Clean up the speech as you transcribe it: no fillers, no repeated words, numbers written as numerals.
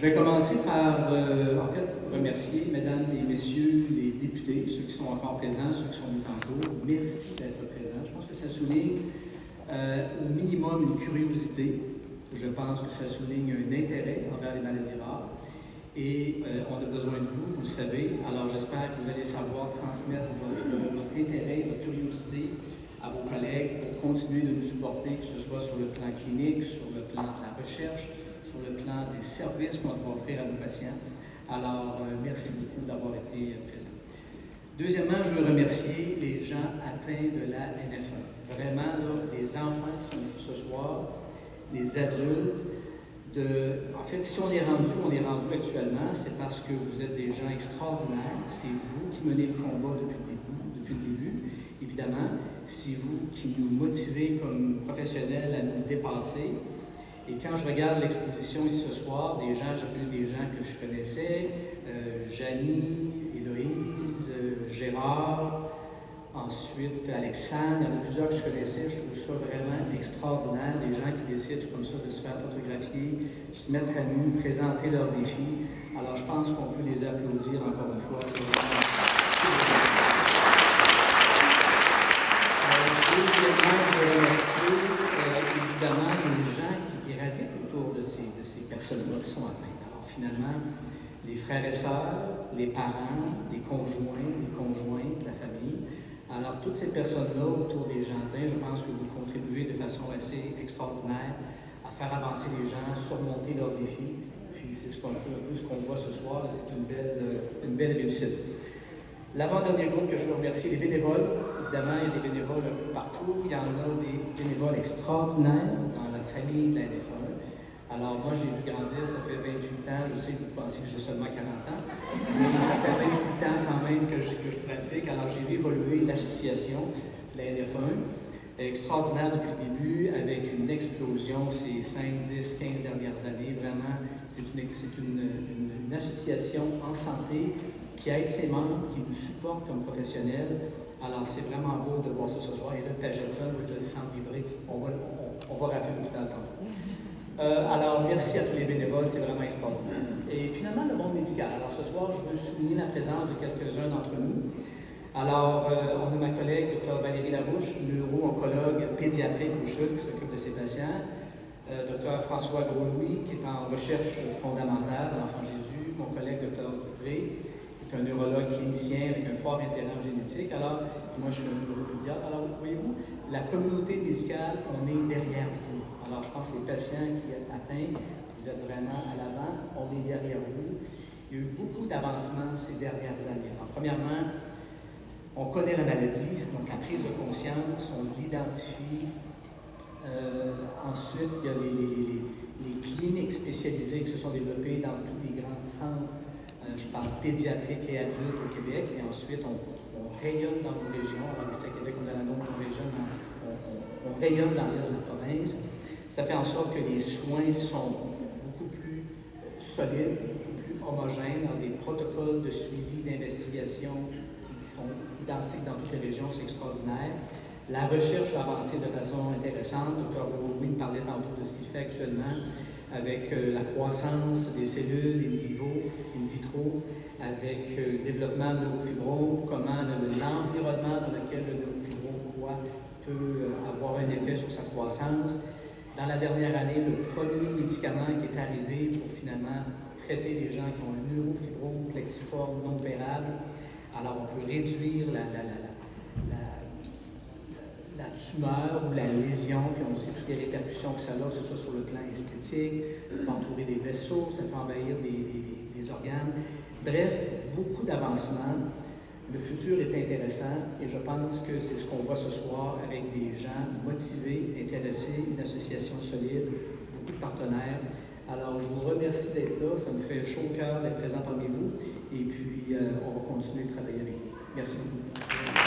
Je vais commencer par, remercier mesdames et messieurs les députés, ceux qui sont encore présents, ceux qui sont venus tantôt. Merci d'être présents. Je pense que ça souligne au minimum une curiosité. Je pense que ça souligne un intérêt envers les maladies rares. Et on a besoin de vous, vous le savez. Alors j'espère que vous allez savoir transmettre votre intérêt, votre curiosité à vos collègues pour continuer de nous supporter, que ce soit sur le plan clinique, sur le plan de la recherche, sur le plan des services qu'on va offrir à nos patients. Alors, merci beaucoup d'avoir été présents. Deuxièmement, je veux remercier les gens atteints de la NF1. Vraiment, là, les enfants qui sont ici ce soir, les adultes. En fait, si on est rendu actuellement, c'est parce que vous êtes des gens extraordinaires. C'est vous qui menez le combat depuis le début, évidemment. C'est vous qui nous motivez comme professionnels à nous dépasser. Et quand je regarde l'exposition ici ce soir, j'ai vu des gens que je connaissais, Janie, Héloïse, Gérard, ensuite Alexandre, il y en a plusieurs que je connaissais. Je trouve ça vraiment extraordinaire, des gens qui décident comme ça de se faire photographier, se mettre à nu, présenter leurs défis. Alors je pense qu'on peut les applaudir encore une fois. C'est vraiment... Deuxièmement, je veux remercier évidemment les gens qui gravitent autour de ces personnes-là qui sont atteintes. Alors finalement, les frères et sœurs, les parents, les conjoints de la famille. Alors toutes ces personnes-là autour des gens atteints, je pense que vous contribuez de façon assez extraordinaire à faire avancer les gens, surmonter leurs défis. Puis c'est un peu ce qu'on voit ce soir, c'est une belle réussite. L'avant-dernier groupe que je veux remercier, les bénévoles. Évidemment, il y a des bénévoles un peu partout. Il y en a des bénévoles extraordinaires dans la famille de la NF1. Alors moi, j'ai vu grandir, ça fait 28 ans. Je sais que vous pensez que j'ai seulement 40 ans. Mais ça fait 28 ans quand même que je pratique. Alors j'ai vu évoluer l'association de la NF1. Extraordinaire depuis le début, avec une explosion ces 5, 10, 15 dernières années. Vraiment, c'est une association en santé qui aide ses membres, qui nous supporte comme professionnels. Alors, c'est vraiment beau de voir ça ce soir. Et là, Pagetson, je le sens vibrer. On va rappeler l'hôpital tantôt. Alors, merci à tous les bénévoles, c'est vraiment extraordinaire. Et finalement, le monde médical. Alors, ce soir, je veux souligner la présence de quelques-uns d'entre nous. Alors, on a ma collègue, Dr. Valérie Larouche, neuro-oncologue pédiatrique au CHUL, qui s'occupe de ses patients. Dr. François Gros-Louis, qui est en recherche fondamentale à l'Enfant Jésus. Mon collègue, Dr. Dupré, un neurologue clinicien avec un fort intérêt en génétique. Alors, moi, je suis un neuropédiatre. Alors, voyez-vous, la communauté médicale, on est derrière vous. Alors, je pense que les patients qui êtes atteints, vous êtes vraiment à l'avant, on est derrière vous. Il y a eu beaucoup d'avancements ces dernières années. Alors, premièrement, on connaît la maladie, donc la prise de conscience, on l'identifie. Ensuite, il y a les cliniques spécialisées qui se sont développées dans tous les grands centres. Je parle pédiatrique et adulte au Québec, et ensuite on rayonne dans nos régions. Alors ici à Québec, on a la nôtre, on rayonne dans l'est de la province. Ça fait en sorte que les soins sont beaucoup plus solides, beaucoup plus homogènes, dans des protocoles de suivi, d'investigation qui sont identiques dans toutes les régions, c'est extraordinaire. La recherche a avancé de façon intéressante. Dr. Gros-Louis parlait tantôt de ce qu'il fait actuellement avec la croissance des cellules in vitro, avec le développement de neurofibrome, comment l'environnement dans lequel le neurofibrome croît peut avoir un effet sur sa croissance. Dans la dernière année, le premier médicament qui est arrivé pour finalement traiter les gens qui ont un neurofibrome plexiforme non opérable. Alors, on peut réduire la tumeur ou la lésion, puis on sait toutes les répercussions que ça a, que ce soit sur le plan esthétique, ça peut entourer des vaisseaux, ça peut envahir des organes. Bref, beaucoup d'avancements. Le futur est intéressant et je pense que c'est ce qu'on voit ce soir avec des gens motivés, intéressés, une association solide, beaucoup de partenaires. Alors, je vous remercie d'être là. Ça me fait chaud au cœur d'être présent parmi vous. Et puis, on va continuer de travailler avec vous. Merci beaucoup.